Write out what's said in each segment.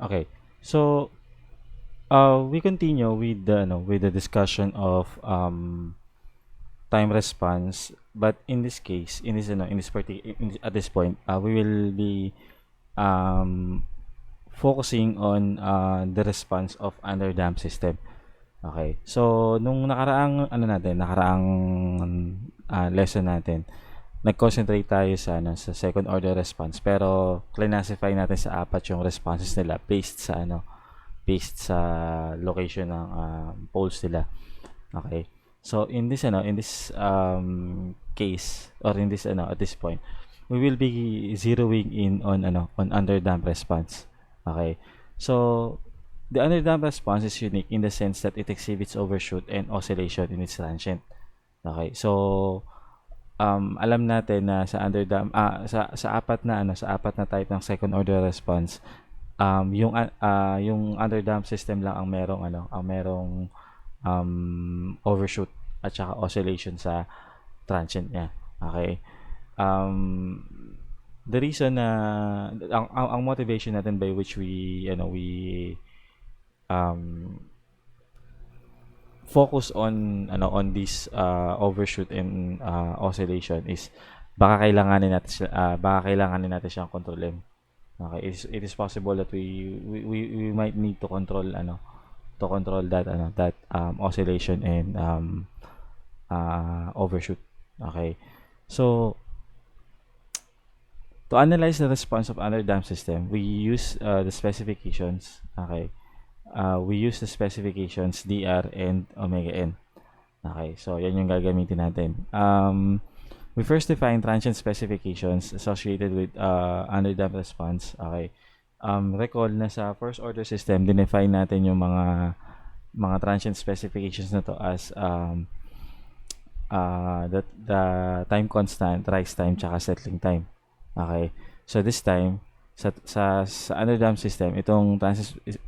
Okay. So, we continue with the discussion of time response, but in this case, in this in this at this point, we will be um focusing on the response of under dam system. Okay. So, nung nakaraang lesson natin, nag-concentrate tayo sa sa second order response, pero classify natin sa apat yung responses nila based sa location ng poles nila. Okay. So in this case, or in this at this point, we will be zeroing in on on underdamped response. Okay. So the underdamped response is unique in the sense that it exhibits overshoot and oscillation in its transient. Okay. So alam natin na sa sa apat na type ng second order response, yung underdamped system lang ang merong overshoot at saka oscillation sa transient niya. Okay. Um, the reason na ang motivation natin by which we um, focus on this overshoot and oscillation is baka kailanganin natin siyang kontrolin. Okay, it is possible that we might need to control that oscillation and overshoot. Okay. So to analyze the response of under dam system, we use the specifications. Okay. We use the specifications dr and omega n. Okay. So yan yung gagamitin natin. We first define transient specifications associated with under dam response. Okay. Recall na sa first order system, dinefine natin yung mga transient specifications na to as the time constant, rise time, tsaka settling time. Okay. So this time, sa under dam system, itong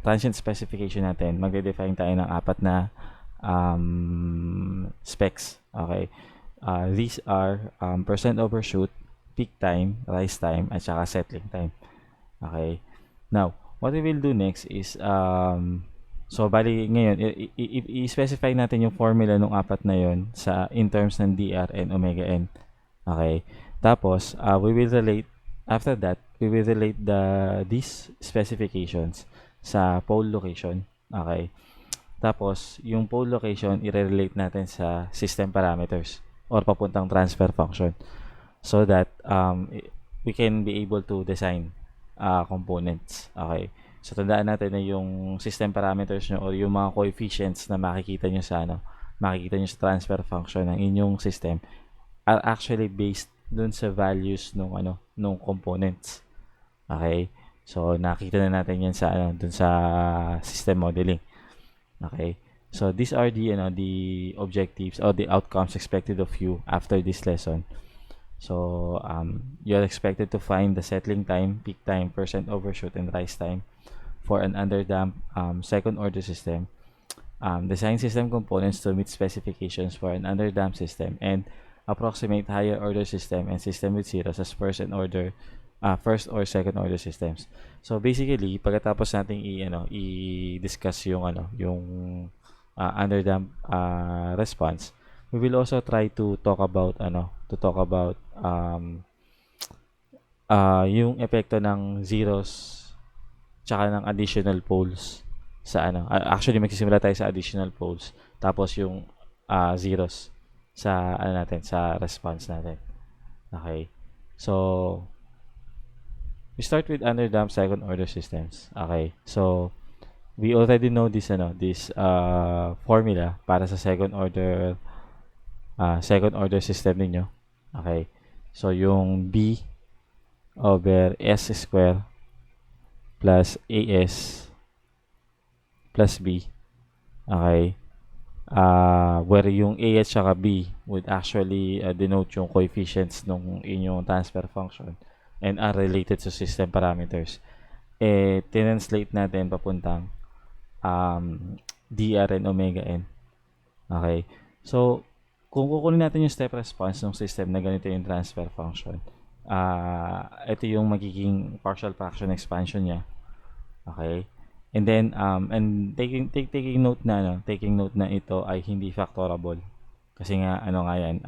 transient specification natin, magde-define tayo ng apat na specs. Okay. These are percent overshoot, peak time, rise time, at saka settling time. Okay. Now, what we will do next is so bali ngayon i-specify natin yung formula ng apat na yon in terms ng dr and omega n. Okay. Tapos we will relate after that these specifications sa pole location. Okay. Tapos yung pole location i-relate natin sa system parameters or papuntang transfer function so that we can be able to design components. Okay. So tandaan natin na yung system parameters nyo or yung mga coefficients na makikita nyo sa transfer function ng inyong system are actually based dun sa values nung components. Okay? So nakita na natin yan sa dun sa system modeling. Okay? So these are the objectives or the outcomes expected of you after this lesson. So you're expected to find the settling time, peak time, percent overshoot, and rise time for an underdamped second order system. Design system components to meet specifications for an underdamped system and approximate higher order system and system with zeros as first or second order systems. So basically, pagkatapos nating i-discuss yung underdamped response, we will also try to talk about yung epekto ng zeros tsaka ng additional poles sa actually magsisimula tayo sa additional poles tapos yung zeros sa sa response natin. Okay. So we start with underdamped second order systems. Okay. So we already know this formula para sa second order system ninyo. Okay. So yung B over S square plus AS plus B. Okay. Where yung A at saka B would actually denote yung coefficients ng inyong transfer function and are related to system parameters. Tinranslate natin papuntang dr and omega n. Okay. So, kung kukunin natin yung step response ng system na ganito yung transfer function, ito yung magiging partial fraction expansion niya. Okay? And then and taking note na ito ay hindi factorable. Kasi nga ano nga yan,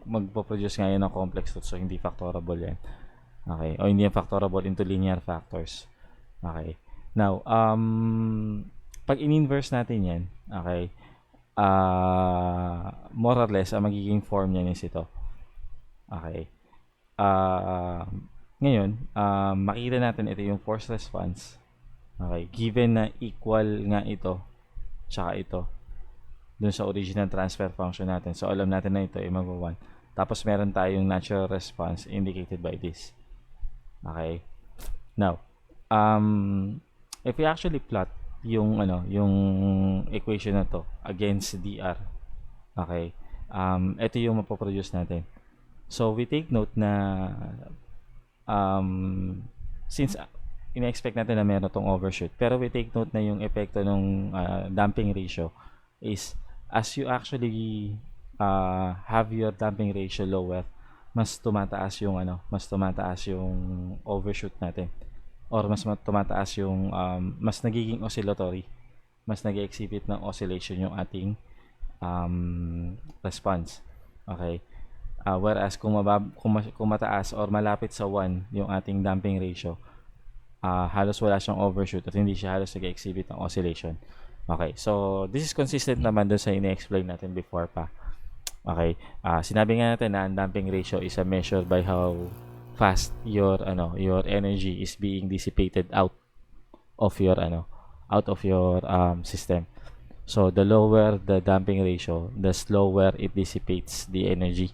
magpo-produce nga yan ng complex root, so hindi factorable yan. Okay? O hindi yan factorable into linear factors. Okay? Now, pag in-inverse natin yan, okay, more or less, ang magiging form niyan is ito. Okay. Ngayon, makita natin ito yung force response. Okay. Given na equal nga ito, tsaka ito, dun sa original transfer function natin. So, alam natin na ito ay mag-1. Tapos, meron tayong natural response indicated by this. Okay. Now, if we actually plot yung equation na to against dr, okay, ito yung mapoproduce natin. So we take note na since ina-expect natin na meron tong overshoot, pero we take note na yung epekto ng damping ratio is as you actually have your damping ratio lower, mas tumataas yung overshoot natin, or mas tumataas yung mas nagiging oscillatory, mas nag-exhibit ng oscillation yung ating response. Okay. Whereas kung mataas or malapit sa 1 yung ating damping ratio, halos wala siyang overshoot at hindi siya halos nag-exhibit ng oscillation. Okay, so this is consistent naman dun sa ina-explain natin before pa. Okay, sinabi nga natin na ang damping ratio is a measure by how fast your energy is being dissipated out of your system. So the lower the damping ratio, the slower it dissipates the energy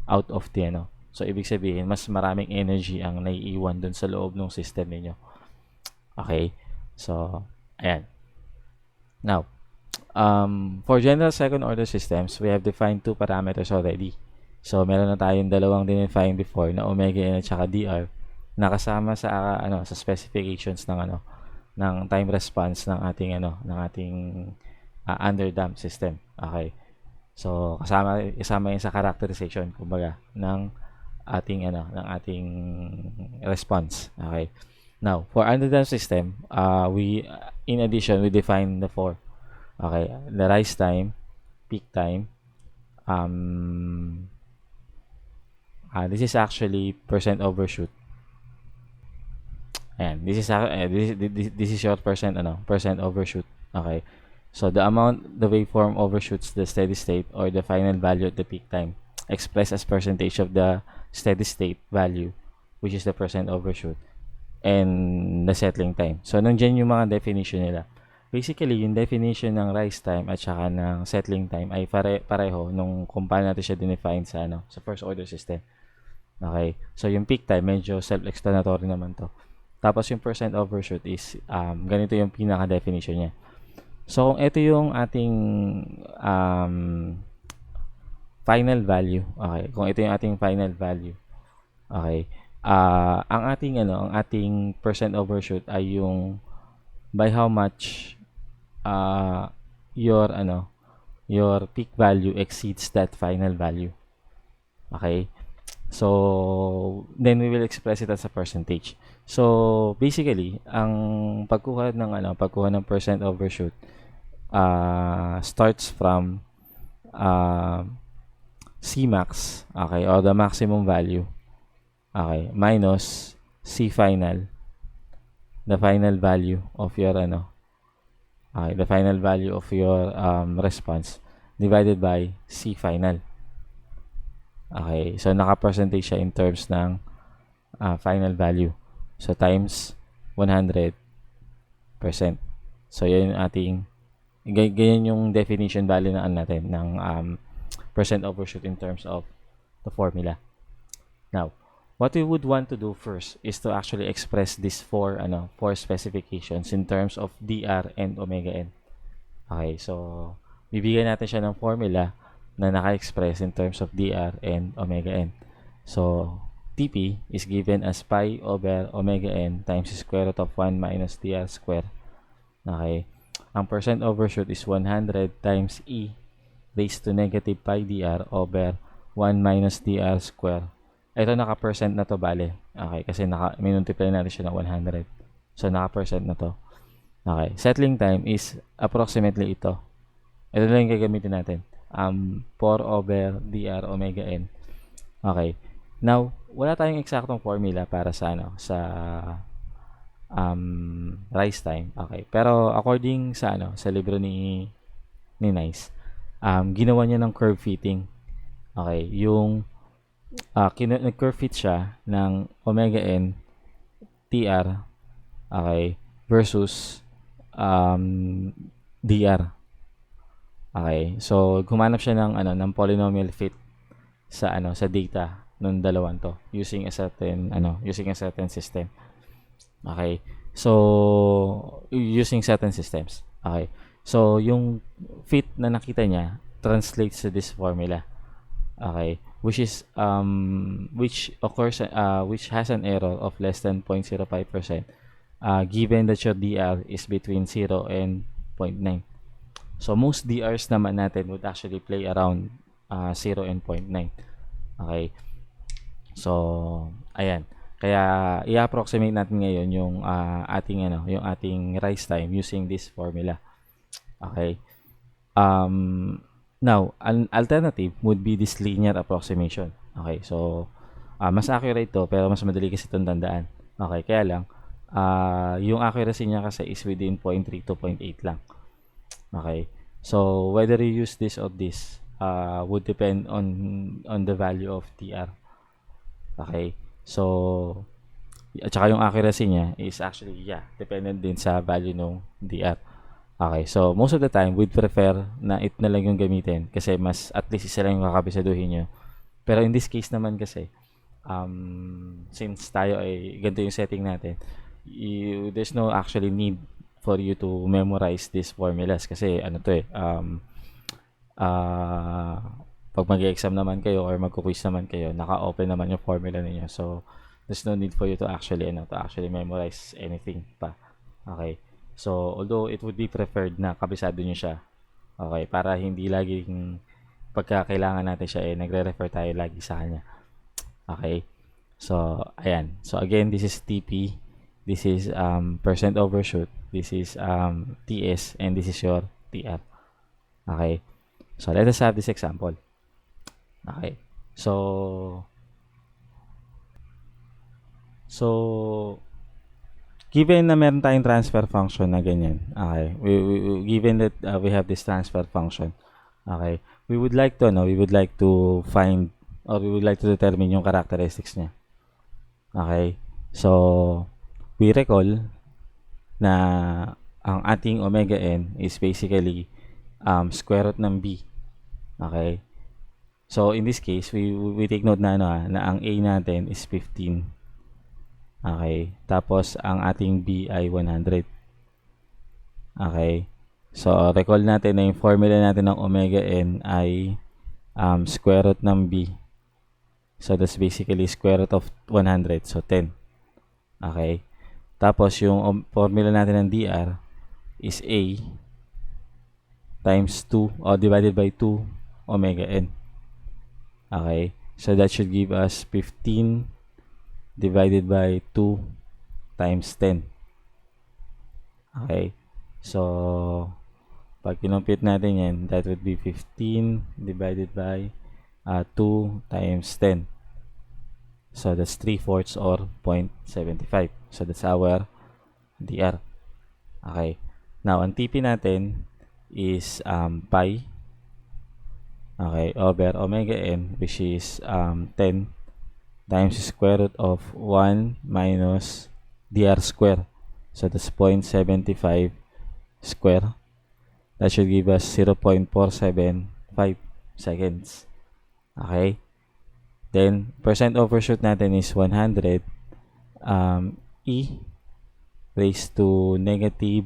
out of the So ibig sabihin, mas maraming energy ang naiiwan dun sa loob ng system niyo. Okay? So ayan. Now, for general second order systems, we have defined two parameters already. So meron na tayong dalawang dinefine before na omega n at saka dr, nakasama sa sa specifications ng time response ng ating underdamped system. Okay? So kasama yan sa characterization kumbaga ng ating response. Okay? Now, for underdamped system, we in addition we define the four. Okay, the rise time, peak time. This is actually percent overshoot. And this is your percent overshoot. Okay. So the amount the waveform overshoots the steady state or the final value at the peak time, expressed as percentage of the steady state value, which is the percent overshoot, and the settling time. So nandiyan yung mga definition nila. Basically, yung definition ng rise time at saka ng settling time ay pareho nung kung paano natin siya dinefine sa first order system. Okay? So yung peak time medyo self-explanatory naman to. Tapos yung percent overshoot is ganito yung pinaka-definition niya. So kung ito yung ating final value, okay? Kung ito yung ating final value, okay? Ang ating percent overshoot ay yung by how much your peak value exceeds that final value. Okay? So then we will express it as a percentage. So basically, ang pagkuha ng percent overshoot starts from Cmax, okay, or the maximum value, okay, minus C final, the final value of your the final value of your response divided by C final. Okay, so naka-percentage siya in terms ng final value. So times 100%. So yan yung ating ganyan yung definition value na natin ng percent overshoot in terms of the formula. Now, what we would want to do first is to actually express these four specifications in terms of dr and omega n. Okay, so bibigyan natin siya ng formula na naka-express in terms of dr and omega n. So Tp is given as pi over omega n times the square root of 1 minus dr square. Okay, ang percent overshoot is 100 times e raised to negative pi dr over 1 minus dr square. Ito naka-percent na to bale. Okay, kasi may multiply natin siya ng 100. So, naka-percent na to. Okay. Settling time is approximately ito. Ito lang yung gagamitin natin. 4 over dr omega n. Okay. Now, wala tayong eksaktong formula para sa rise time. Okay. Pero according sa sa libro ni Nice, ginawa niya ng curve fitting. Okay, yung nag-curve fit siya ng omega n tr, okay, versus dr. Okay, so gumanap siya ng polynomial fit sa data ng dalawang to using a certain system. Okay, so using certain systems. Okay, so yung fit na nakita niya translates to this formula. Okay, which has an error of less than 0.05%, given that your DR is between 0 and 0.9. So most DRs naman natin would actually play around 0 and 0.9. Okay, so ayan, kaya i-approximate natin ngayon yung ating rise time using this formula. Okay, now an alternative would be this linear approximation. Okay, so mas accurate to pero mas madali kasi itong tandaan. Okay, kaya lang yung accuracy niya kasi is within 0.3 to 0.8 lang. Okay, so whether you use this or this would depend on the value of TR. Okay, so at saka yung accuracy niya is actually dependent din sa value ng DR. Okay, so most of the time we'd prefer na it na lang yung gamitin kasi mas at least isa lang yung kakabisaduhin nyo. Pero in this case naman kasi since tayo ay ganito yung setting natin, there's no actually need for you to memorize these formulas kasi pag mag-exam naman kayo or magko-quiz naman kayo, naka-open naman yung formula niyo. So there's no need for you to actually memorize anything pa. Okay. So although it would be preferred na kabisado niyo siya. Okay, para hindi laging pagka kailangan natin siya nagre-refer tayo lagi sa kanya. Okay. So ayan. So again, this is TP. This is percent overshoot. This is TS and this is your TR. Okay. So let us have this example. Okay. So given na meron tayong transfer function na ganyan. Okay. Given that we have this transfer function. Okay. We would like to find or we would like to determine yung characteristics niya. Okay. So we recall na ang ating omega n is basically square root ng b. Okay. So in this case, we take note na na ang a natin is 15. Okay. Tapos ang ating b ay 100. Okay. So recall natin na yung formula natin ng omega n ay square root ng b. So that's basically square root of 100. So 10. Okay. Tapos yung formula natin ng dr is a times 2 or divided by 2 omega n. Okay. So that should give us 15 divided by 2 times 10. Okay. So pag kinumpute natin yan, that would be 15 divided by 2 times 10. So that's 3/4 or 0.75. So that's our DR. Okay. Now, ang TP natin is pi, okay, over omega n, which is 10 times the square root of 1 minus dr square. So that's 0.75 square. That should give us 0.475 seconds. Okay. Then, percent overshoot natin is 100 e raised to negative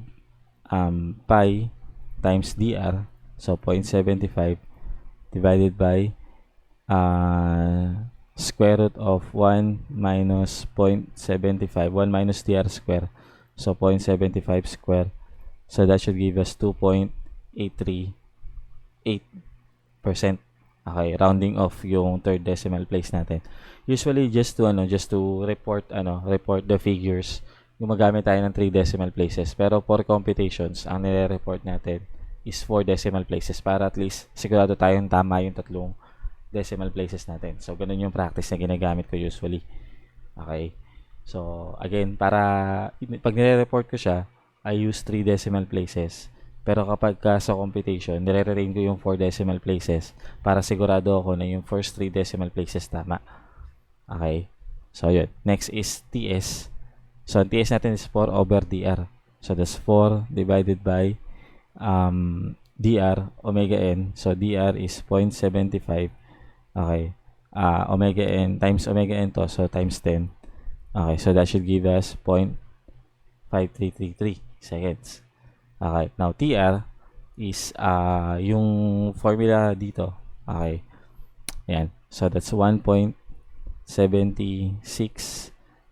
pi times dr. So, 0.75 divided by square root of 1 minus 0.75, 1 minus dr square. So, 0.75 square. So, that should give us 2.838%. Okay, rounding off yung third decimal place natin. Usually just to report the figures gumagamit tayo ng 3 decimal places. Pero for computations, ang nire-report natin is 4 decimal places para at least sigurado tayong tama yung tatlong decimal places natin. So, ganun yung practice na ginagamit ko usually. Okay? So, again, pag nire-report ko siya, I use 3 decimal places. Pero kapag sa computation, nire-retain ko yung 4 decimal places para sigurado ako na yung first 3 decimal places tama. Okay? So, yun. Next is TS. So, ang TS natin is 4 over DR. So, that's 4 divided by DR, omega n. So, DR is 0.75. Okay. Omega n times omega n to. So, times 10. Okay. So, that should give us 0.5333 seconds. Okay. Now, TR is yung formula dito. Okay. Yan. So, that's 1.76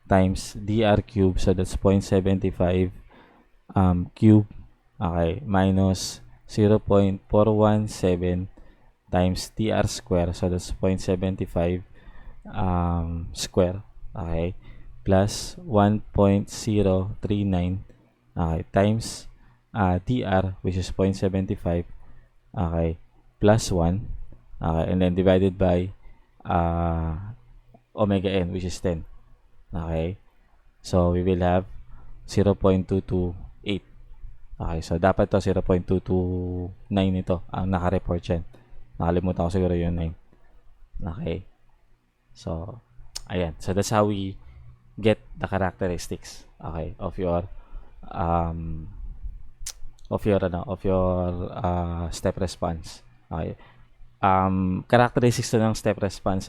times dr cube. So, that's 0.75 cube. Okay. Minus 0.417 times dr square. So, that's 0.75 square. Okay. Plus 1.039 okay, times dr, which is 0.75. Okay. Plus 1. Okay. And then divided by omega n, which is 10. Okay. So, we will have 0.228. Okay. So, dapat to 0.229 ito ang naka-report yan. Nakalimutan ko siguro yung 9. Okay. So, ayan. So, that's how we get the characteristics, okay, of your step response. Okay. Characteristics to ng step response,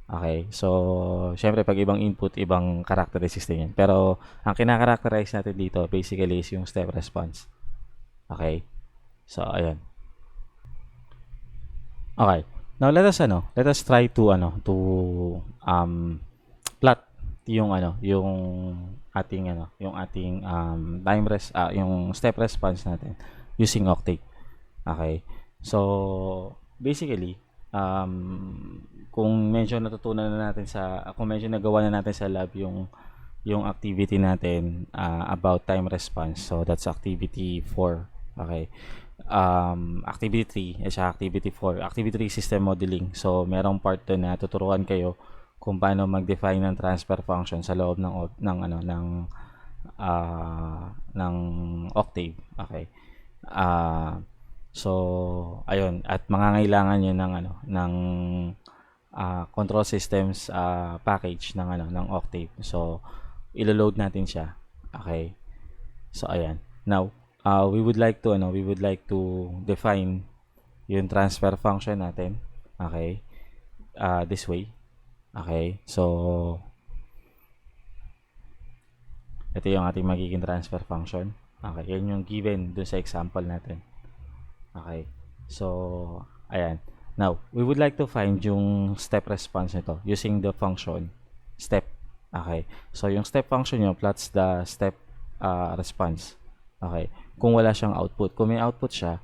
Okay. So, syempre, pag ibang input, ibang characteristics din yan. Pero, ang kinakarakterize natin dito, basically, is yung step response. Okay. So, ayan. Okay. Now, let us try to plot yung ating yung step response natin using Octave. Okay. So, basically, kung medyo natutunan na natin kung medyo nagawa na natin sa lab yung activity natin about time response. So, that's activity 4. Okay. Activity 3 at activity 4. Activity 3, system modeling. So, merong part doon na tuturuan kayo kung paano mag-define ng transfer function sa loob ng Octave. Okay. So, ayun, at mangangailangan yun ng control systems package ng Octave. So, ilo-load natin siya. Okay. So, ayan. Now, we would like to define yung transfer function natin. Okay. This way. Okay. So, ito yung ating magiging transfer function. Okay. Yan yung given doon sa example natin. Okay. So, ayan. Now, we would like to find yung step response nito using the function step. Okay. So, yung step function nyo plots the step response. Okay. Kung wala siyang output. Kung may output siya,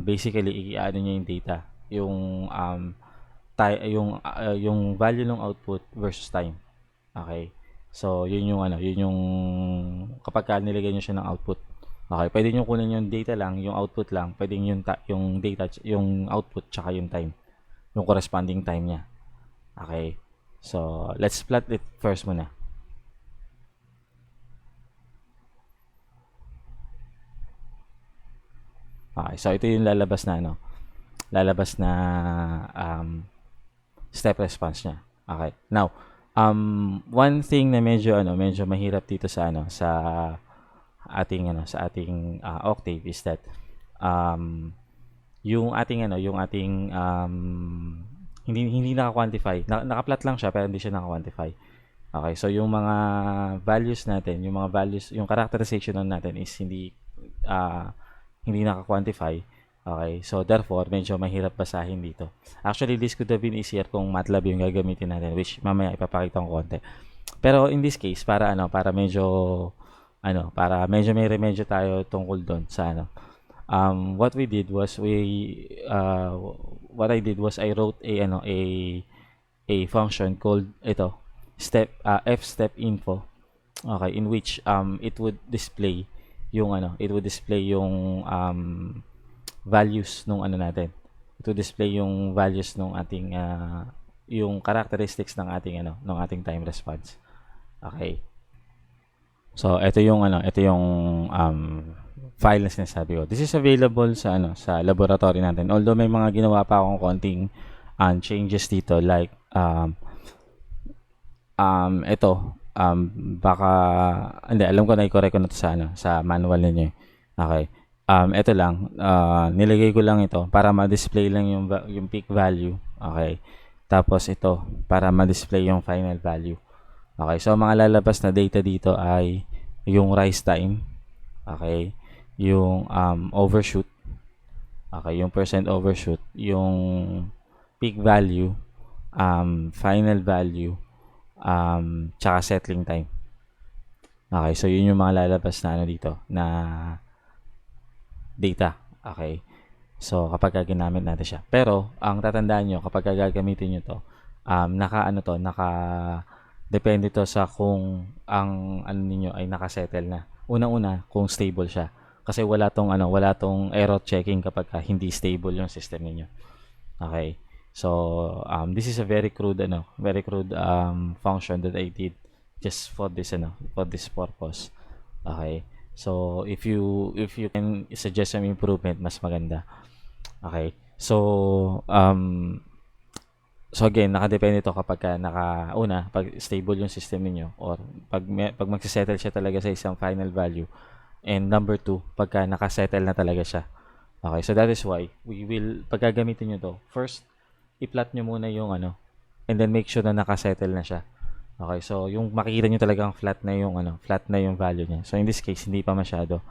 basically, i-ano niya yung data. Yung value ng output versus time. Okay. So, yun yung kapag nilagay niyo siya ng output. Okay, pwede niyo kunin yung data lang, yung output lang, pwedeng yung data, yung output tsaka yung time. Yung corresponding time niya. Okay. So, let's plot it first muna. Okay, so ito yung lalabas na step response niya. Okay. Now, one thing na medyo mahirap dito sa ating Octave is that yung ating hindi naka-quantify. Naka-plot lang siya pero hindi siya naka-quantify. Okay, so yung mga values natin, yung characterization natin is hindi naka-quantify. Okay, so therefore medyo mahirap basahin dito. Actually, this could have been easier kung MATLAB yung gagamitin natin, which mamaya ipapakita ko konti. Pero in this case, para medyo may remedyo tayo tungkol doon sa what I did was I wrote a function called f step info. Okay, in which it would display yung values nung ano natin. It would display yung values nung ating yung characteristics ng ating ng ating time response. Okay. So ito yung file na sinasabi ko. This is available sa laboratory natin. Although may mga ginawa pa akong konting changes dito, like ito baka hindi, alam ko na i-correct ko na to sa manual ninyo. Okay. Ito lang, nilagay ko lang ito para ma-display lang yung peak value. Okay. Tapos ito para ma-display yung final value. Okay. So mga lalabas na data dito ay yung rise time. Okay. Yung overshoot. Okay, yung percent overshoot, yung peak value, final value, tsaka settling time. Okay, so yun yung mga lalabas na dito na data. Okay. So kapag ginamit natin siya. Pero ang tatandaan nyo kapag gagamitin nyo to, naka depende to sa kung ang ninyo ay nakasettle na. Una-una kung stable siya. Kasi wala tong error checking kapag hindi stable yung system niyo. Okay. So this is a very crude function that I did just for this purpose. Okay. So if you can suggest some improvement, mas maganda. Okay. So again, nakadepende ito kapag pag stable yung system niyo, or pag magse-settle siya talaga sa isang final value, and number 2 pagka nakasettle na talaga siya. Okay, so that is why pag gagamitin nyo to, first i-plot nyo muna yung and then make sure na nakasettle na siya. Okay, so yung makikita nyo talagang flat na yung value niya. So in this case, hindi pa masyado.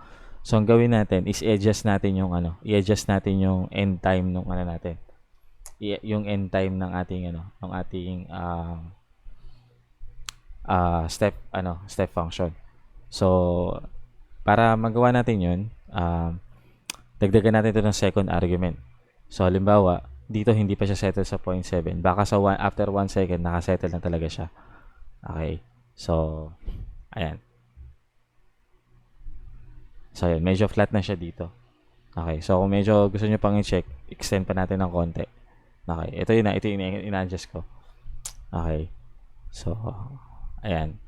So ang gawin natin is i-adjust natin yung end time nung natin. Yung end time ng ating step function. So para magawa natin yun, dagdagan natin ito ng second argument. So halimbawa dito hindi pa siya settle sa 0.7, baka after 1 second nakasettle na talaga siya. Okay, so ayan. So ayan, medyo flat na siya dito. Okay, so kung medyo gusto nyo pang i-check, extend pa natin ng konti. Okay, ito yung ina-adjust ko. Okay. So, ayan.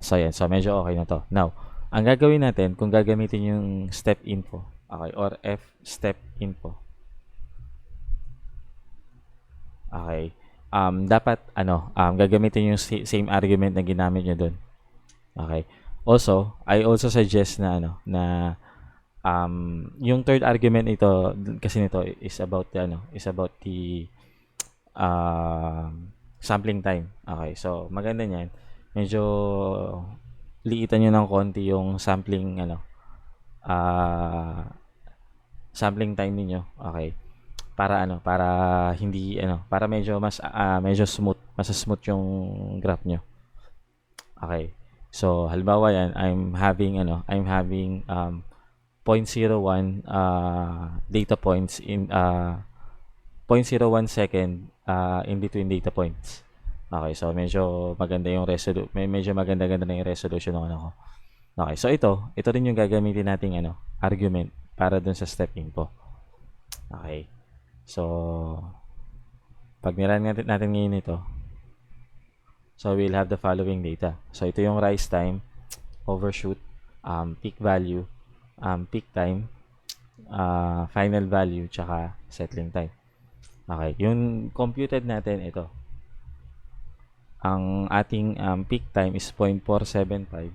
So, ayan. So, medyo okay na to. Now, ang gagawin natin, kung gagamitin yung step info, okay, or F step info. Okay. Dapat, gagamitin yung same argument na ginamit nyo dun. Okay. Also, I also suggest na, yung third argument nito kasi nito is about the sampling time. Okay, so maganda niyan. Medyo liitan niyo ng konti yung sampling sampling time niyo. Okay. Para hindi para medyo smooth, mas smooth yung graph niyo. Okay. So halimbawa yan, I'm having 0.01 data points in 0.01 second in between data points. Okay, so medyo maganda yung medyo maganda-ganda na yung resolution ng ko. Okay, so ito rin yung gagamitin nating argument para dun sa step info. Okay. So pag niran natin ngayon ito, so we'll have the following data. So ito yung rise time, overshoot, peak value, peak time, final value, tsaka settling time. Okay, yung computed natin ito. Ang ating peak time is 0.475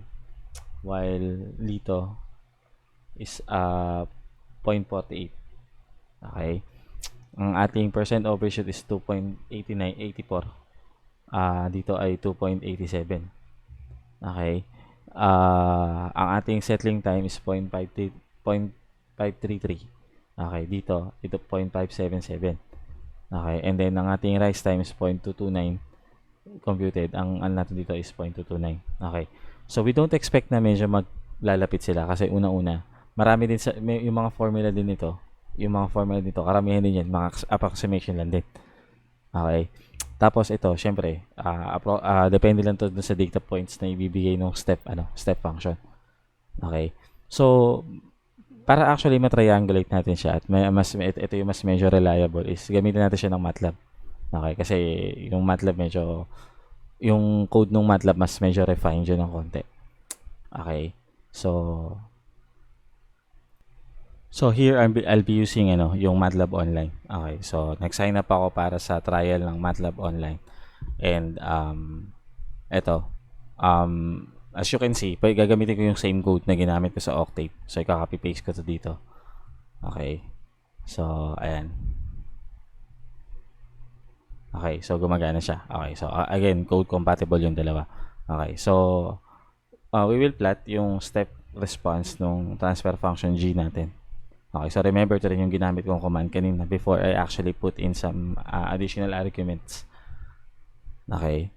while dito is 0.48. Okay. Ang ating percent overshoot is 2.8984. Dito ay 2.87. Okay. Ang ating settling time is 0.533. Okay, dito ito 0.577. Okay, and then ang ating rise time is 0.229 computed. Ang natin dito is 0.229. Okay. So we don't expect na medyo maglalapit sila kasi una-una, marami din yung mga formula din nito. Yung mga formula dito, karamihan din yan, mga approximation lang din. Okay. Tapos ito, syempre, depende lang to dun sa data points na ibibigay ng step function. Okay. So, para actually ma-triangulate natin siya at ito yung mas medyo reliable is gamitin natin siya ng MATLAB. Okay, kasi yung MATLAB medyo yung code ng MATLAB mas medyo refined yun ng konti. Okay. So here I'll be using yung MATLAB Online. Okay. So nag-sign up ako para sa trial ng MATLAB Online. And eto as you can see, gagamitin ko yung same code na ginamit ko sa Octave. So i-copy paste ko to dito. Okay. So ayan. Okay, so gumagana siya. Okay, so again, code compatible yung dalawa. Okay, so we will plot yung step response nung transfer function G natin. Okay, so remember to rin yung ginamit kong command kanina before I actually put in some additional arguments. Okay,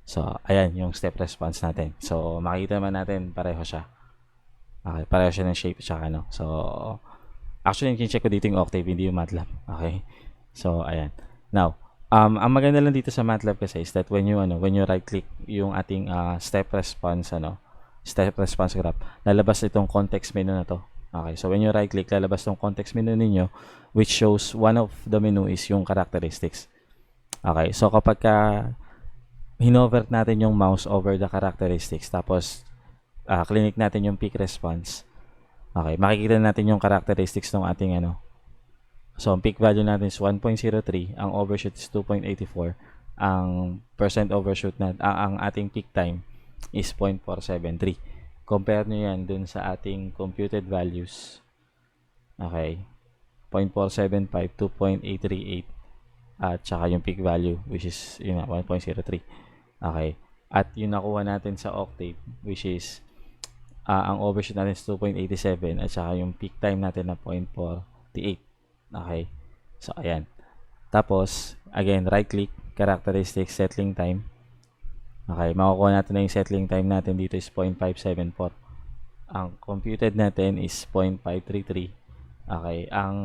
so ayan yung step response natin. So makikita naman natin pareho siya. Okay, pareho siya ng shape tsaka So actually yung check ko dito yung Octave, hindi yung MATLAB. Okay, so ayan. Now, ang maganda lang dito sa MATLAB kasi is that when you right click yung ating step response graph, lalabas itong context menu na to. Okay, so when you right click, lalabas itong context menu ninyo which shows one of the menu is yung characteristics. Okay, so kapag hinovert natin yung mouse over the characteristics tapos click natin yung peak response. Okay, makikita natin yung characteristics ng ating So, ang peak value natin is 1.03, ang overshoot is 2.84, ang percent overshoot ang ating peak time is 0.473. Compare nyo yan dun sa ating computed values. Okay. 0.475, 2.838, at saka yung peak value which is 1.03. Okay. At yung nakuha natin sa Octave which is ang overshoot natin is 2.87 at saka yung peak time natin na 0.48. Okay. So, ayan. Tapos, again, right-click, characteristics, settling time. Okay. Makukuha natin na yung settling time natin dito is 0.574. Ang computed natin is 0.533. Okay. Ang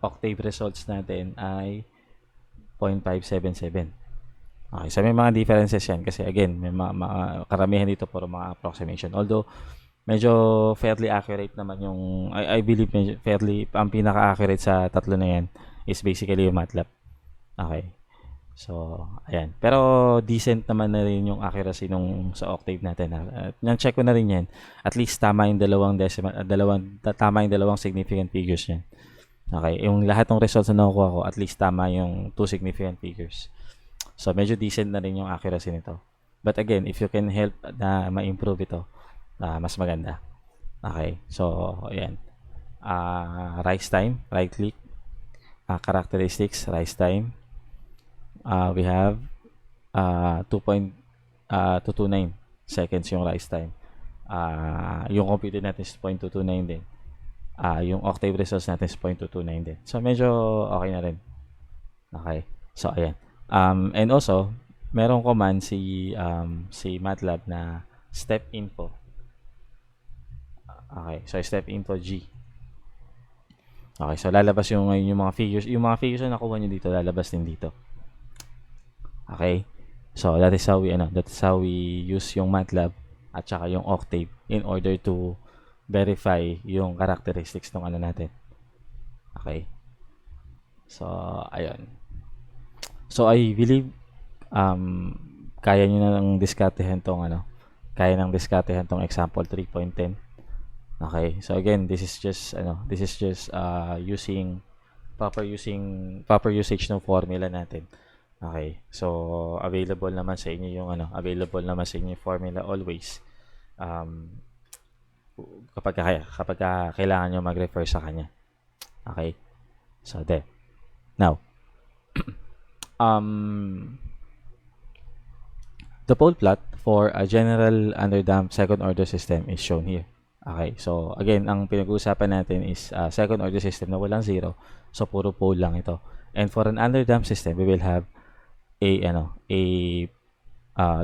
Octave results natin ay 0.577. Okay. So, may mga differences yan kasi, again, may mga karamihan dito puro mga approximation. Although, medyo fairly accurate naman yung I believe medyo fairly ang pinaka-accurate sa tatlo na yan is basically yung MATLAB. Okay. So, ayan. Pero decent naman na rin yung accuracy nung sa Octave natin. Nang check ko na rin yan. At least tama yung tama yung dalawang significant figures yan. Okay. Yung lahat ng results na nakuha ko, at least tama yung 2 significant figures. So, medyo decent na rin yung accuracy nito. But again, if you can help na ma-improve ito, mas maganda. Okay. So, ayan. Rise time. Right click. Characteristics. Rise time. We have 2.229 seconds yung rise time. Yung computed natin is 0.229 din. Yung Octave results natin is 0.229 din. So, medyo okay na rin. Okay. So, ayan. And also, merong command si MATLAB na step info. Okay, so step info G. Okay, so lalabas yung mga figures. Yung mga figures na nakuha nyo dito, lalabas din dito. Okay? So that is how we use yung MATLAB at saka yung Octave in order to verify yung characteristics ng natin. Okay? So, ayun. So I believe kaya nyo na lang diskartehan tong tong example 3.10. Okay, so again, this is just using proper usage ng formula natin. Okay, so available naman sa inyo yung formula always. Kapag kailangan nyo mag-refer sa kanya. Okay, so there. Now, the pole plot for a general underdamped second order system is shown here. Okay, so again, ang pinag-uusapan natin is second order system na walang zero. So puro pole lang ito. And for an underdamped system, we will have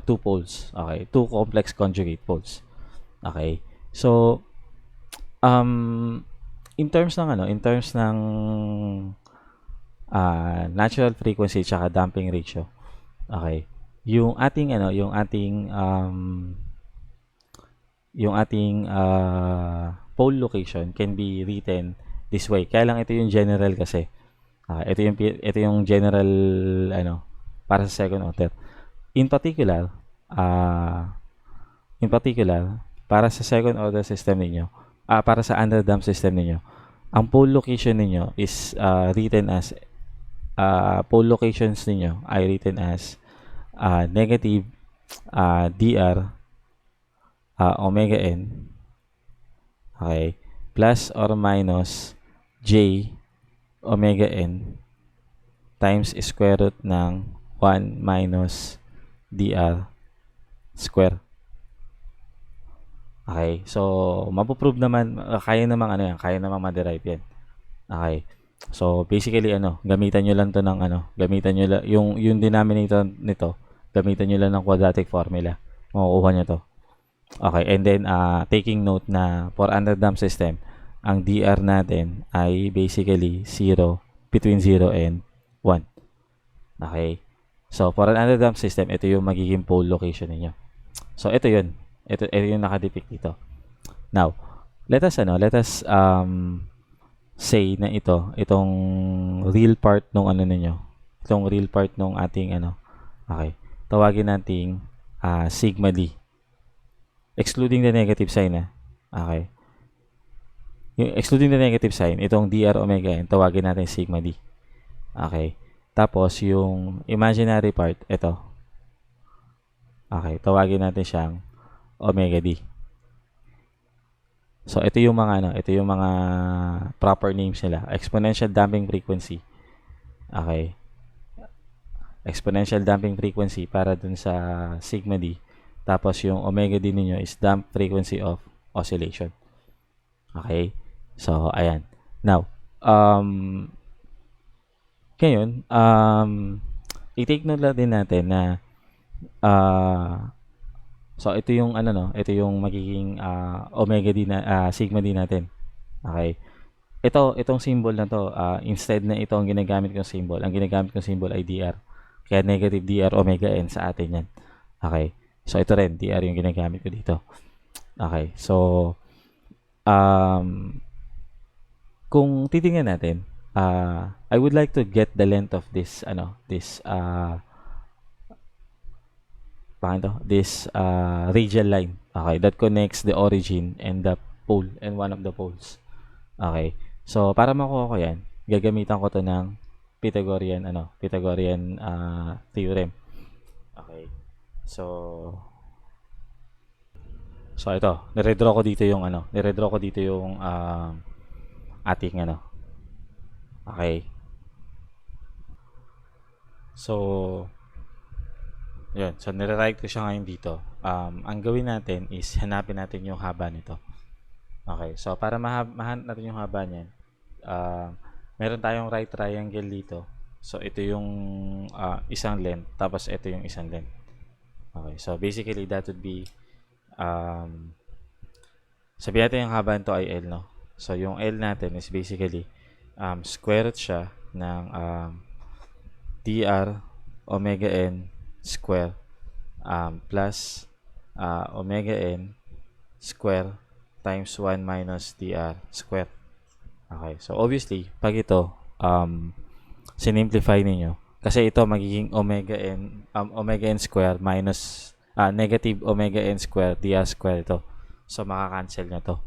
two poles. Okay, two complex conjugate poles. Okay. So in terms ng natural frequency tsaka damping ratio. Okay. Yung ating ano, yung ating pole location can be written this way. Kaya lang ito yung general kasi. Ito yung general ano para sa second order. In particular, ah para sa second order system ninyo, para sa underdamped system ninyo, ang pole location ninyo is written as pole locations ninyo ay written as negative dr omega n, okay, plus or minus j omega n times square root ng 1 minus dr square. Okay, so mapoprove naman, kaya namang ano yan, kaya namang ma-derive yan. Okay. So basically ano, gamitan niyo lang 'to ng ano, gamitan niyo lang yung denominator nito, gamitan niyo lang ng quadratic formula. Makukuha niyo 'to. Okay, and then taking note na for underdamped system, ang DR natin ay basically 0, between 0 and 1. Okay. So for an underdamped system, ito yung magiging pole location niyo. So ito 'yun. Ito yung naka-depict dito. Now, let us say na itong real part nung ano ninyo, itong real part nung ating ano, okay, tawagin nating sigma d, excluding the negative sign okay, yung excluding the negative sign, itong dr omega n, tawagin natin sigma d, okay, tapos yung imaginary part, ito, okay, tawagin natin siyang omega d. So ito yung mga proper names nila. Exponential damping frequency. Okay. Exponential damping frequency para dun sa sigma d. Tapos yung omega d ninyo is damp frequency of oscillation. Okay. So ayan. Now, ngayon, i-take note lang din natin na so ito yung ano no, ito yung magiging omega d na sigma d natin. Okay. Itong symbol na to, instead na ito ang ginagamit kong symbol, ang ginagamit kong symbol ay dr. Kaya negative dr omega n sa atin yan. Okay. So ito rin, dr yung ginagamit ko dito. Okay. So kung titingnan natin, I would like to get the length of this radial line, okay, that connects the origin and the pole and one of the poles. Okay. So para makuha ko 'yan, gagamitan ko 'to ng Pythagorean theorem. Okay. So ito, niredraw ko dito yung ating ano. Okay. So yun. So, nire-write ko siya ngayon dito. Ang gawin natin is hanapin natin yung haba nito. Okay. So, para mahanap natin yung haba niyan, meron tayong right triangle dito. So, ito yung isang length. Tapos, ito yung isang length. Okay. So, basically, that would be sabihin natin yung haba nito ay L, no? So, yung L natin is basically square root siya ng dr omega n square plus omega n square times 1 minus dr square. Okay, so obviously, pag ito, sinimplify ninyo, kasi ito magiging omega n square minus negative omega n square dr square ito. So, makakancel na to.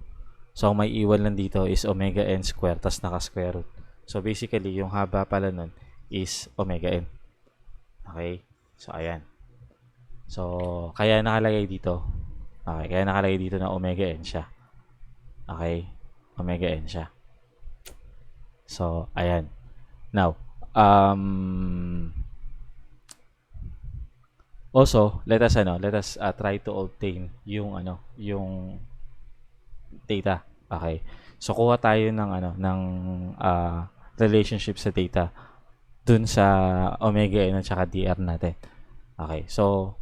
So, may iwan lang dito is omega n square tas naka-square root. So, basically, yung haba pala nun is omega n. Okay? So, ayan. So, kaya nakalagay dito. Okay, kaya nakalagay dito na omega n siya. Okay? Omega n siya. So, ayan. Now, also, let us try to obtain yung data. Okay? So, kuha tayo ng relationship sa data dun sa omega n at saka dr natin. Okay. So,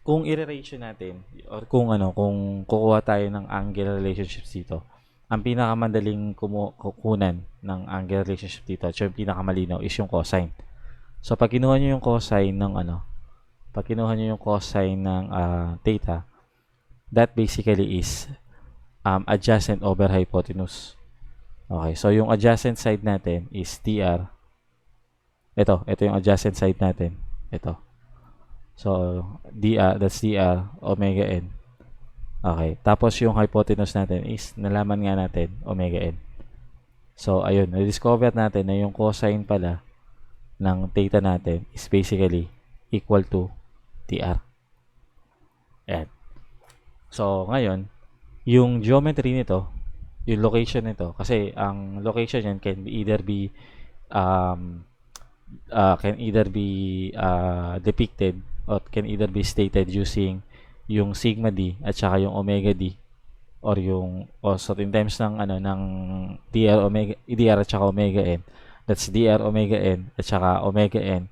kung i-ratio natin or kung kukuha tayo ng angle relationships dito, ang pinakamadaling kukunan ng angle relationship dito at yung pinakamalinaw is yung cosine. So, pag kinuha nyo yung cosine ng theta, that basically is adjacent over hypotenuse. Okay, so yung adjacent side natin is dr. Ito yung adjacent side natin. Ito. So, that's dr omega n. Okay, tapos yung hypotenuse natin is nalaman nga natin omega n. So, ayun, na-discover natin na yung cosine pala ng theta natin is basically equal to dr. Ayan. So, ngayon, yung geometry nito, yung location nito, kasi ang location yan can either be depicted or can either be stated using yung sigma d at saka yung omega d, or yung so in terms ng ng dr at saka omega n, that's dr omega n at saka omega n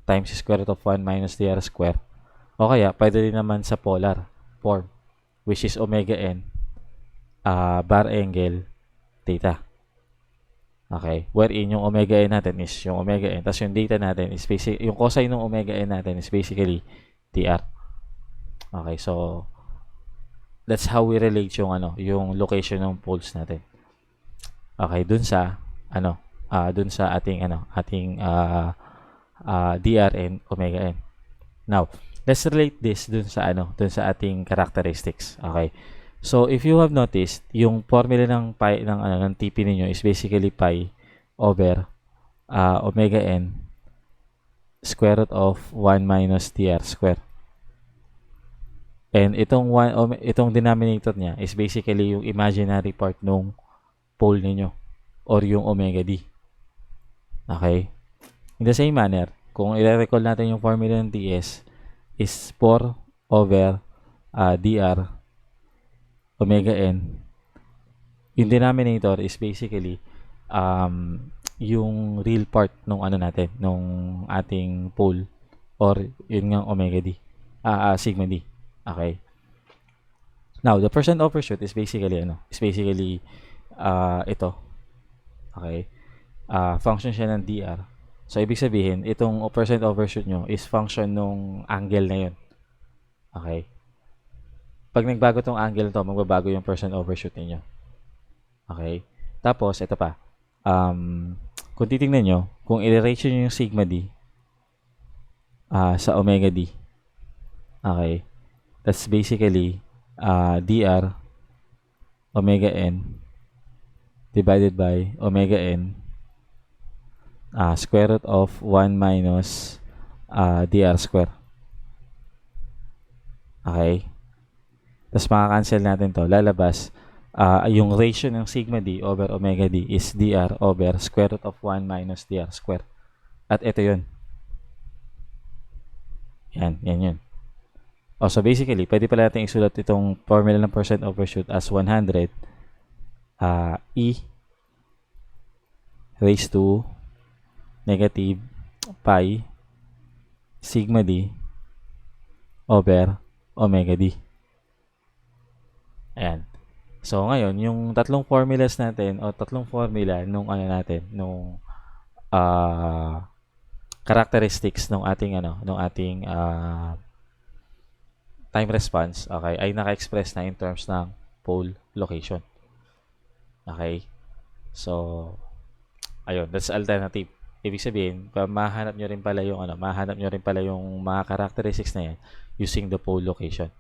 times square root of 1 minus dr square, o kaya pwede din naman sa polar form, which is omega n bar angle theta. Okay, wherein yung omega n natin is yung omega n, tapos yung theta natin is yung cosine ng omega n natin is basically dr. Okay, so that's how we relate yung yung location ng poles natin. Okay, dun sa ating dr and omega n. Now, let's relate this dun sa ating characteristics. Okay. So, if you have noticed, yung formula ng pi ng TP ninyo is basically pi over omega n square root of 1 minus dr square. And itong denominator niya is basically yung imaginary part nung pole ninyo or yung omega d. Okay? In the same manner, kung i-recall natin yung formula ng TS is 4 over dr omega n. Yung denominator is basically yung real part nung nung ating pole, or yun nga omega d, sigma d. Okay. Now, the percent overshoot is basically ito. Okay. Function siya ng dr. So, ibig sabihin, itong percent overshoot nyo is function nung angle na yun. Okay. Pag nagbago tong angle to, magbabago yung percent overshoot niyo. Okay? Tapos, ito pa. Kung titingnan nyo, kung i-ratio nyo yung sigma d sa omega d, okay, that's basically dr omega n divided by omega n square root of 1 minus dr square. Okay? Tapos makakancel natin to. Lalabas, yung ratio ng sigma d over omega d is dr over square root of 1 minus dr square. At ito yun. Yan yun. So basically, pwede pala natin isulat itong formula ng percent overshoot as 100 e raised to negative pi sigma d over omega d. Ayan. So, ngayon, yung tatlong formulas natin o tatlong formula nung characteristics nung ating time response, okay, ay naka-express na in terms ng pole location. Okay? So, ayun, that's alternative. Ibig sabihin, mahanap nyo rin pala yung mga characteristics na yan using the pole location.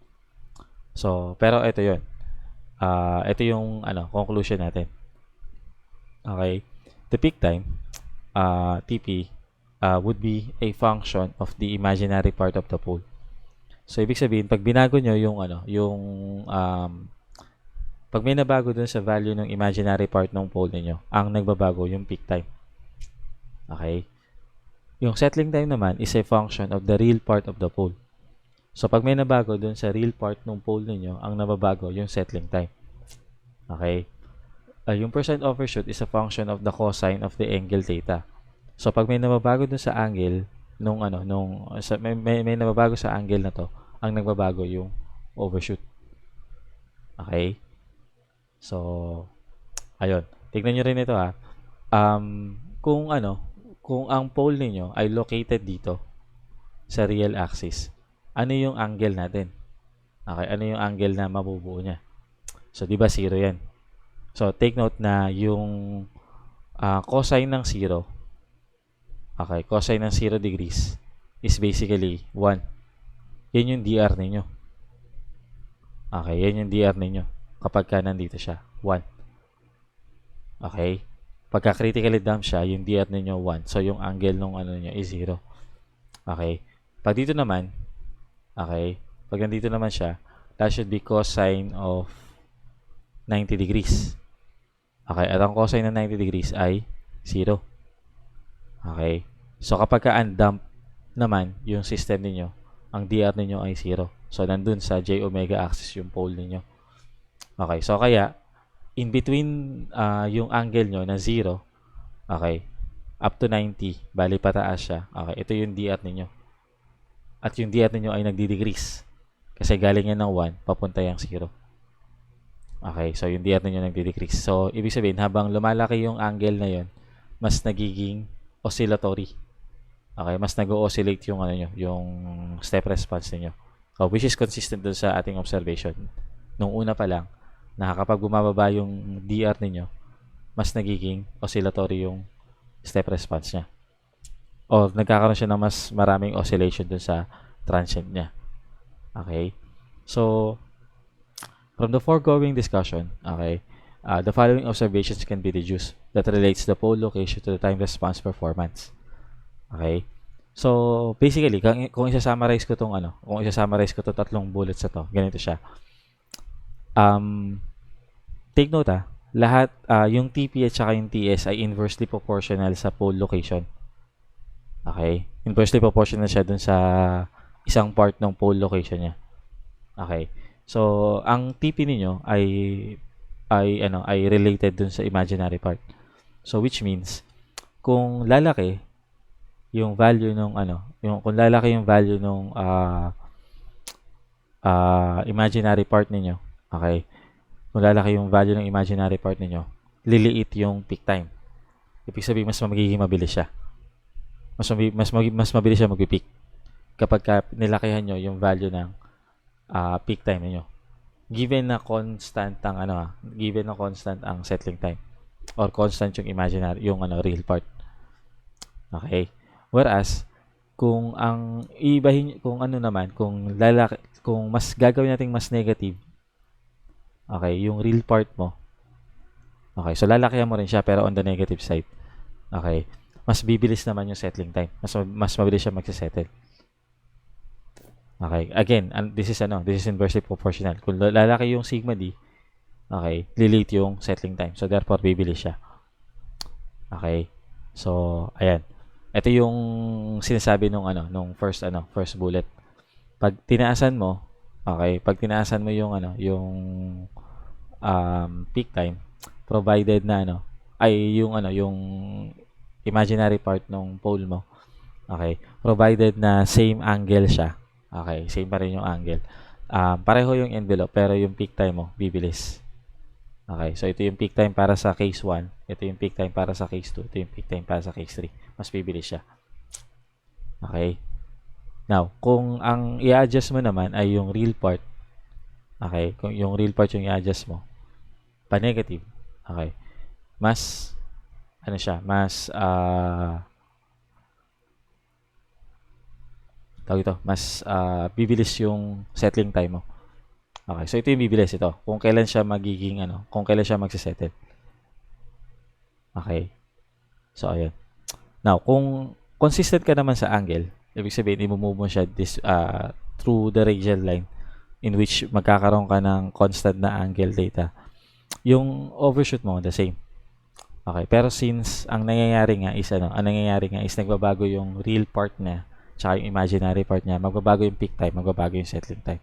So, pero ito yun. Ito yung conclusion natin. Okay? The peak time, TP, would be a function of the imaginary part of the pole. So, ibig sabihin, pag binago nyo pag may nabago dun sa value ng imaginary part ng pole ninyo, ang nagbabago yung peak time. Okay? Yung settling time naman is a function of the real part of the pole. So, pag may nabago dun sa real part ng pole ninyo, ang nababago yung settling time. Okay? Yung percent overshoot is a function of the cosine of the angle theta. So, pag may nababago dun sa angle, may nababago sa angle na to, ang nagbabago yung overshoot. Okay? So, Ayun, tignan niyo rin ito, kung ano, kung ang pole ninyo ay located dito sa real axis, ano yung angle natin? Okay, ano yung angle na mabubuo niya? So, 'di ba zero 'yan? So, take note na yung cosine ng zero, okay, cosine ng 0 degrees is basically 1. Yan yung DR ninyo. Okay, yan yung DR ninyo kapag ka nandito siya, 1. Okay? Pagka critically damped siya, yung DR ninyo 1. So, yung angle nung ano niya is 0. Okay? Pag dito naman, okay, pag nandito naman siya, that should be cosine of 90 degrees. Okay, at ang cosine ng 90 degrees ay 0. Okay? So, kapag ka undamp naman yung system ninyo, ang DR ninyo ay 0. So, nandun sa j omega axis yung pole ninyo. Okay, so kaya, in between yung angle nyo na 0, okay, up to 90, bali pataas siya. Okay, ito yung DR ninyo. At yung DR ninyo ay nagdi-decrease. Kasi galing yan ng 1, papunta yung 0. Okay, so yung DR ninyo nagdi-decrease. So, ibig sabihin, habang lumalaki yung angle na yon, mas nagiging oscillatory. Okay, mas nag-oscillate yung ano nyo, yung step response niyo. So, which is consistent dun sa ating observation. Nung una pa lang, na kapag bumababa yung DR ninyo, mas nagiging oscillatory yung step response niya. O nagkakaroon siya ng mas maraming oscillation dun sa transient niya. Okay? So, from the foregoing discussion, okay, the following observations can be deduced that relates the pole location to the time response performance. Okay? So, basically, kung isa-summarize ko tong ano, kung isa-summarize ko tong tatlong bullets na to, ganito siya. Take note lahat, yung TP at saka yung TS ay inversely proportional sa pole location. Okay? Inversely proportional siya dun sa isang part ng pole location niya. Okay? So, ang TP ninyo ay related dun sa imaginary part. So, which means, kung lalaki yung value nung kung lalaki yung value nung imaginary part ninyo, okay? Kung lalaki yung value ng imaginary part ninyo, liliit yung peak time. Ibig sabihin, mas magiging mabilis siya. Mas mabilis siya mag-peak kapag nilakihan nyo yung value ng peak time ninyo. Given na constant ang settling time or constant yung imaginary, yung real part. Okay? Whereas, kung mas gagawin natin mas negative, okay, yung real part mo, okay, so lalakihan mo rin siya pero on the negative side, okay, mas bibilis naman yung settling time. Mas mabilis siya magse-settle. Okay, again, this is inversely proportional. Kung lalaki yung sigma d, okay, lilit yung settling time. So, therefore, bibilis siya. Okay, so, ayan. Ito yung sinasabi nung first bullet. Pag tinaasan mo yung peak time, provided na yung imaginary part ng pole mo. Okay, provided na same angle siya. Okay, same pa rin yung angle. Pareho yung envelope pero yung peak time mo bibilis. Okay, so ito yung peak time para sa case 1, ito yung peak time para sa case 2, ito yung peak time para sa case 3. Mas bibilis siya. Okay. Now, kung ang i-adjust mo naman ay yung real part, okay, kung yung real part yung i-adjust mo, pa-negative, okay, mas bibilis yung settling time mo. Okay, so ito yung bibilis ito. Kung kailan siya magse-settle. Okay. So, ayan. Now, kung consistent ka naman sa angle, ibig sabihin, i-move mo siya through the radial line in which magkakaroon ka ng constant na angle data. Yung overshoot mo, the same. Okay, pero since ang nangyayari nga is nagbabago yung real part niya tsaka yung imaginary part niya, magbabago yung peak time, magbabago yung settling time.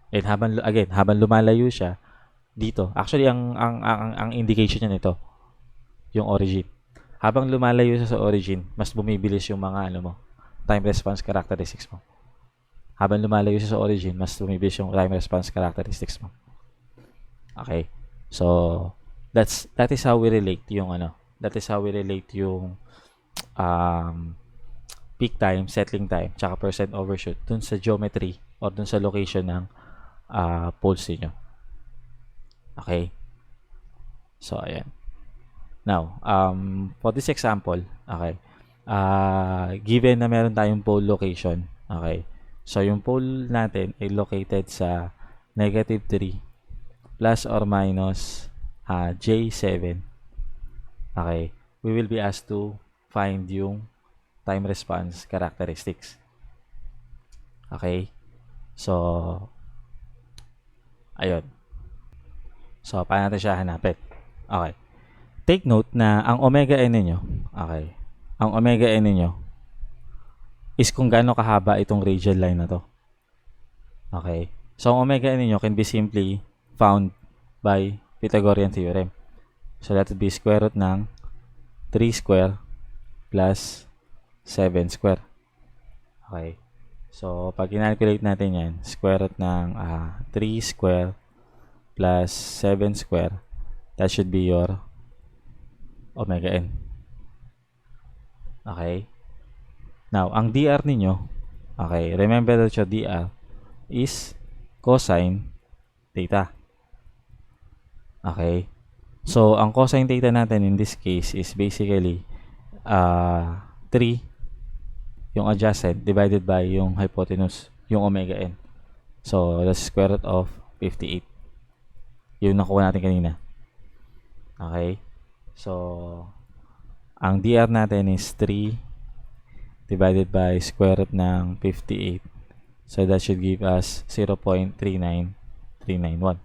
And habang lumalayo siya dito, actually ang indication niya nito, yung origin. Habang lumalayo siya sa origin, mas bumibilis yung mga time response characteristics mo. Habang lumalayo siya sa origin, mas bumibilis yung time response characteristics mo. Okay. So, That is how we relate yung that is how we relate yung um, peak time, settling time, tsaka percent overshoot dun sa geometry or dun sa location ng poles niyo. Okay? So, ayan. Now, for this example, okay, given na meron tayong pole location, okay, so yung pole natin ay located sa -3 plus or minus J7. Okay, we will be asked to find yung time response characteristics. Okay, so, ayun. So, paano natin siya hanapin? Okay. Take note na ang omega n ninyo, okay, ang omega n ninyo is kung gaano kahaba itong radial line na to. Okay. So, ang omega n ninyo can be simply found by Pythagorean theorem. So, that would be square root ng 3 square plus 7 square. Okay. So, pag kinalculate natin yan, square root ng 3 square plus 7 square, that should be your omega n. Okay? Now, ang dr ninyo, okay, remember that your dr is cosine theta. Okay? So, ang cosine theta natin in this case is basically 3 yung adjacent divided by yung hypotenuse, yung omega n. So, that's square root of 58. Yung nakuha natin kanina. Okay? So, ang dr natin is 3 divided by square root ng 58. So, that should give us 0.39391.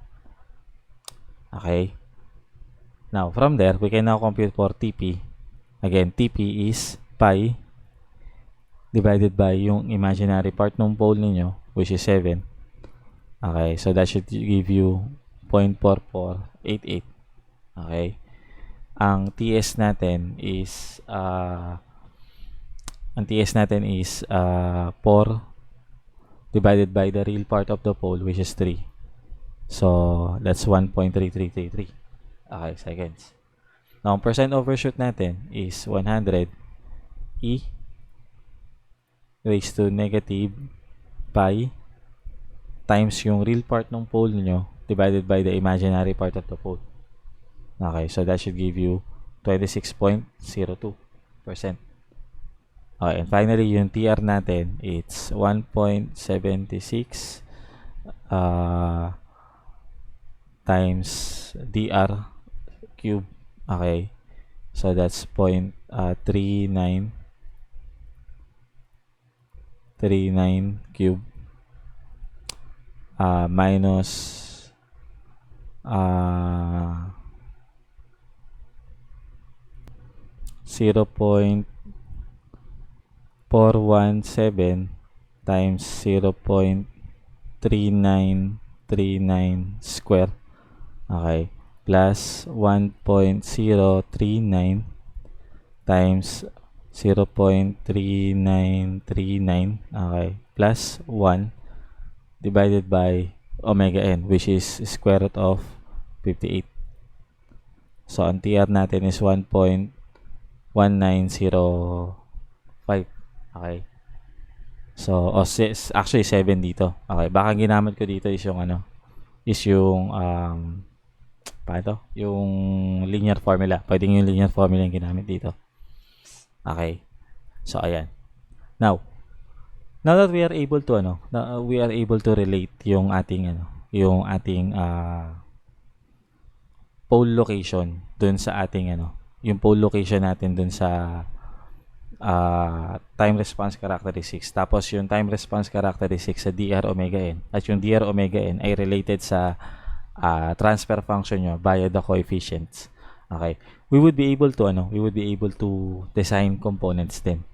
Okay? Now, from there, we can now compute for TP. Again, TP is pi divided by yung imaginary part ng pole ninyo, which is 7. Okay, so that should give you 0.4488. Okay? Ang TS natin is 4 divided by the real part of the pole, which is 3. So, that's 1.3333. Okay, seconds. Now, ang percent overshoot natin is 100 e raised to negative pi times yung real part ng pole nyo divided by the imaginary part of the pole. Okay, so that should give you 26.02%. Okay, and finally, yung TR natin, it's 1.76 times dr cube. Okay, so that's 0.39 cube minus 0.417 times 0.3939 square. Okay, plus 1.039 times 0.3939, okay, plus 1 divided by omega n, which is square root of 58. So, ang TR natin is 1.1905. Okay. So, actually 7 dito. Okay, baka ginamit ko dito is yung paano to? Yung linear formula. Pwedeng yung linear formula yung ginamit dito. Okay. So, ayan. Now that we are able to relate yung ating pole location dun sa ating yung pole location natin dun sa time response characteristics. Tapos yung time response characteristics sa dr omega n at yung dr omega n ay related sa transfer function nyo via the coefficients. Okay. We would be able to design components din.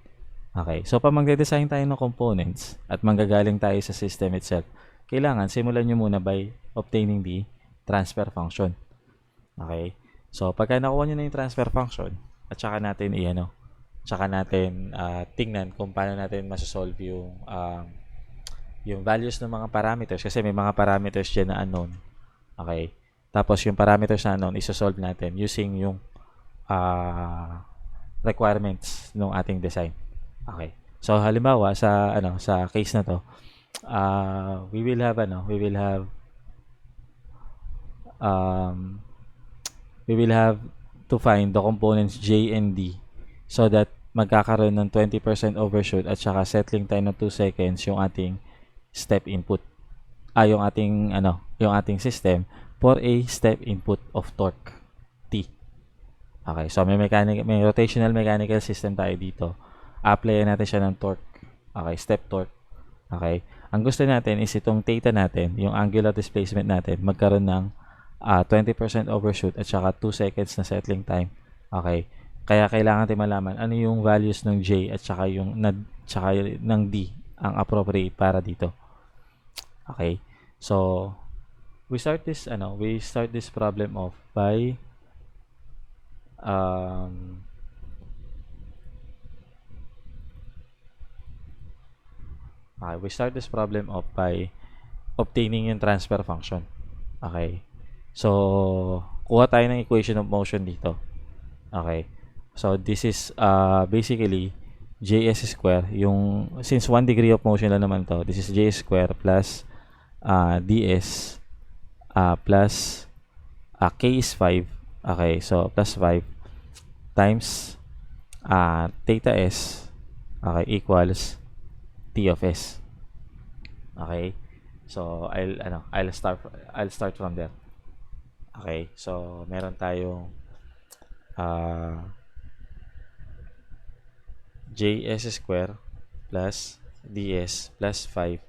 Okay. So, pag magde-design tayo ng components at manggagaling tayo sa system itself, kailangan simulan nyo muna by obtaining the transfer function. Okay. So, pagka nakuha nyo na yung transfer function, at saka natin tingnan kung paano natin masosolve yung values ng mga parameters, kasi may mga parameters dyan na unknown. Okay. Tapos yung parameters na unknown, isosolve natin using yung requirements ng ating design. Okay. So halimbawa sa case na to, we will have um, we will have to find the components J and D so that magkakaroon ng 20% overshoot at saka settling time ng 2 seconds yung ating step input. Yung ating system for a step input of torque T. Okay, so may rotational mechanical system tayo dito. Apply natin siya ng torque. Okay, step torque. Okay. Ang gusto natin is itong theta natin, yung angular displacement natin, magkaroon ng 20% overshoot at saka 2 seconds na settling time. Okay. Kaya kailangan natin malaman ano yung values ng J at saka ng D ang appropriate para dito. Okay. So we start this problem off by we start this problem off by obtaining yung transfer function. Okay. So, kuha tayo ng equation of motion dito. Okay. So, this is basically Js square. Since 1 degree of motion lang naman to, this is Js square plus ds plus k is 5. Okay. So, plus 5 times theta s equals T of S. Okay? So I'll start from there. Okay? So meron tayong Js square plus ds plus 5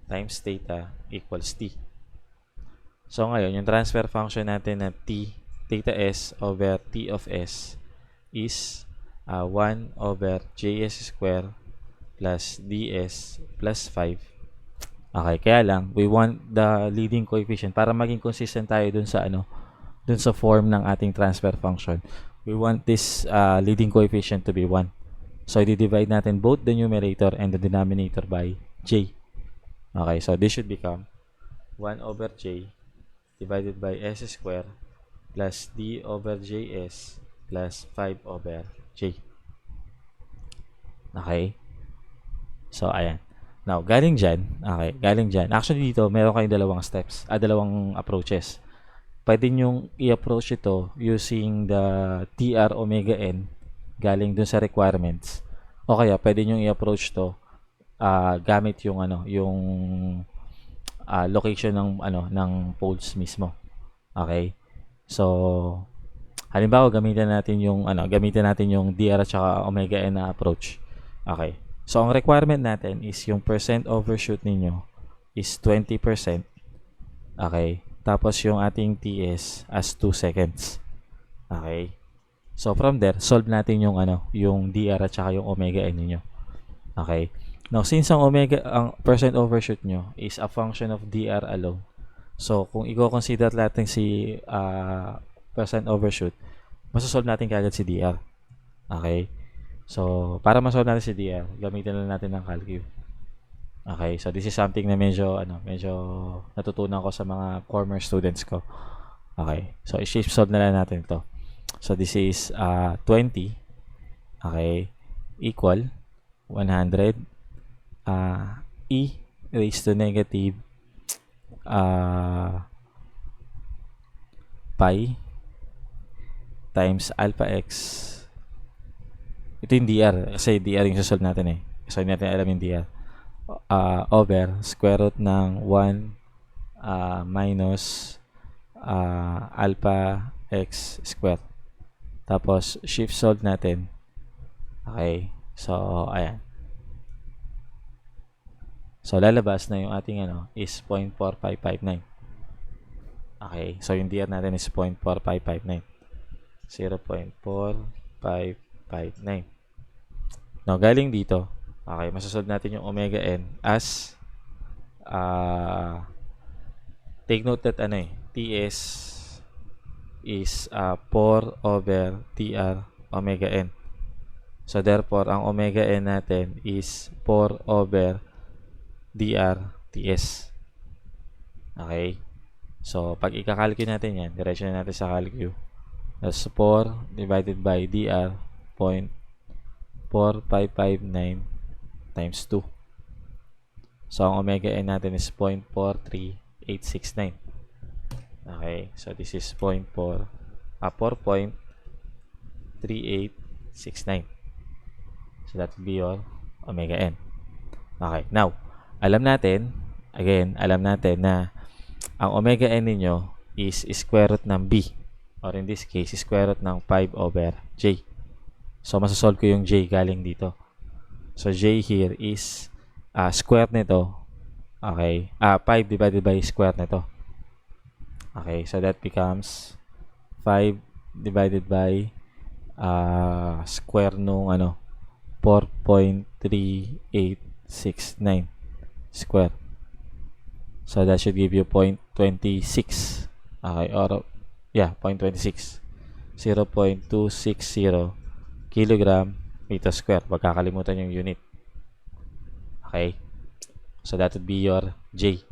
times theta equals T. So ngayon, yung transfer function natin na theta s over T of S is 1 over Js square plus ds plus 5. Okay, kaya lang we want the leading coefficient para maging consistent tayo dun sa form ng ating transfer function. We want this leading coefficient to be 1. So i-divide natin both the numerator and the denominator by j. Okay, so this should become 1 over j divided by s square plus d over js plus 5 over j. Okay? So, ayan. Now, galing dyan. Actually, dito, meron kayong dalawang approaches. Pwede nyong i-approach ito using the TR omega n galing dun sa requirements. O kaya, pwede nyong i-approach to gamit yung location ng poles mismo. Okay? So, halimbawa, gamitin natin yung DR at saka omega n na approach. Okay. So, ang requirement natin is yung percent overshoot ninyo is 20%. Okay. Tapos, yung ating TS as 2 seconds. Okay. So, from there, solve natin yung DR at saka yung omega n ninyo. Okay. Now, since ang percent overshoot nyo is a function of DR alone, so, kung i-consider natin si percent overshoot, masasolve natin kagad si DR. Okay. So, para masolve natin si DR, gamitin lang natin ng calcu. Okay, so this is something na medyo natutunan ko sa mga former students ko. Okay, so i-shape solve na lang natin ito. So, this is 20, okay, equal 100 e raised to negative pi times alpha x. Ito yung DR. Kasi DR yung sasolve natin eh. So, hindi natin alam yung DR. Over square root ng 1 minus alpha x square. Tapos, shift solve natin. Okay. So, ayan. So, lalabas na yung ating is 0.4559. Okay. So, yung DR natin is 0.4559. 0.4559. Now, galing dito, okay, masasolve natin yung omega n as take note that TS is 4 over TR omega n. So, therefore, ang omega n natin is 4 over DR TS. Okay? So, pag ikakalculate natin yan, diretso na natin sa calcu. That's 4 divided by dr 0.4559 times 2. So, ang omega n natin is 0.43869. Okay, so this is 4.3869. So, that would be your omega n. Okay, now, alam natin na ang omega n ninyo is square root ng b, or in this case, square root ng 5 over j. So, masasolve ko yung j galing dito. So, j here is square nito. Okay, 5 divided by square nito. Okay, so that becomes 5 divided by square nung 4.3869 square. So that should give you 0.26. Okay, or yeah, 0.26. 0.260 kilogram meter square. Huwag kakalimutan yung unit. Okay? So that would be your J.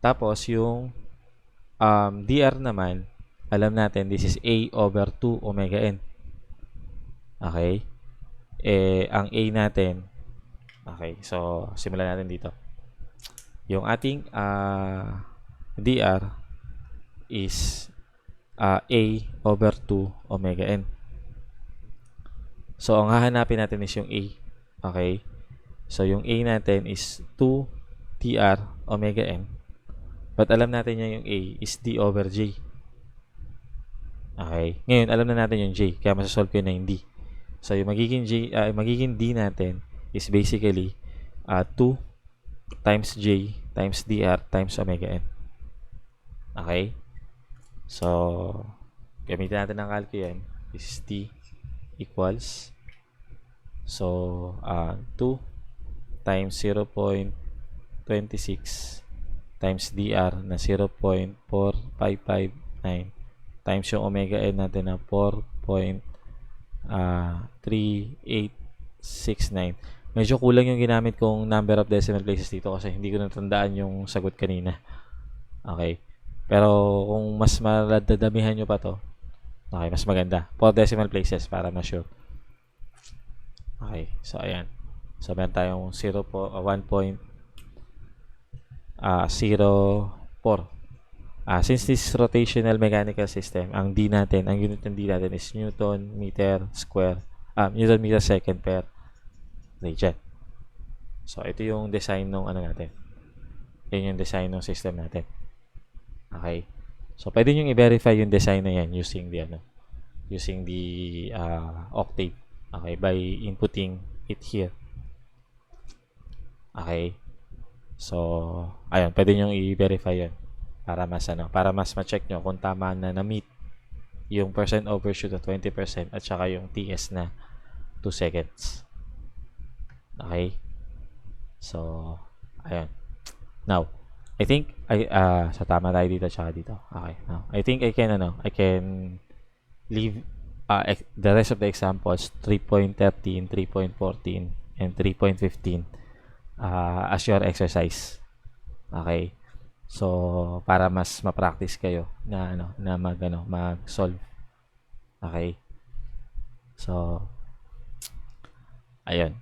Tapos yung dr naman, alam natin this is A over 2 omega n. Okay? Ang A natin, okay, so simulan natin dito. Yung ating dr is A over 2 omega n. So, ang hahanapin natin is yung A. Okay? So, yung A natin is 2 dr omega n. But alam natin yung A is d over j. Okay? Ngayon, alam na natin yung j. Kaya masasolve ko na yung d. So, yung magiging d natin is basically 2 times j times dr times omega n. Okay? So, gamitin natin ang calcu yan. This is d equals, so 2 times 0.26 times dr na 0.4559 times yung omega n natin na 4.3869. Medyo kulang yung ginamit kong number of decimal places dito kasi hindi ko natandaan yung sagot kanina. Okay. Pero kung mas madadamihan nyo pa to, okay, mas maganda. 4 decimal places para ma-sure. Okay, so ayan. So meron tayong 1.04. Since this is rotational mechanical system, ang D natin, ang unit ng D natin is Newton meter square, Newton meter second per radian. So ito yung design ng natin. Yan yung design ng system natin. Okay. So pwede nyo i-verify yung design na yan using the octave. Okay, by inputting it here. Okay. So, ayun, pwede nyo i-verify yan para mas ma-check nyo kung tama na na-meet yung percent overshoot na 20% at saka yung TS na 2 seconds. Okay. So, ayun. Now, I think sa tama tayo dito tsaka dito. Okay. Now, I think I can leave the rest of the examples 3.13, 3.14 and 3.15 as your exercise. Okay? So, para mas ma-practice kayo na mag-solve. Okay? So, ayun.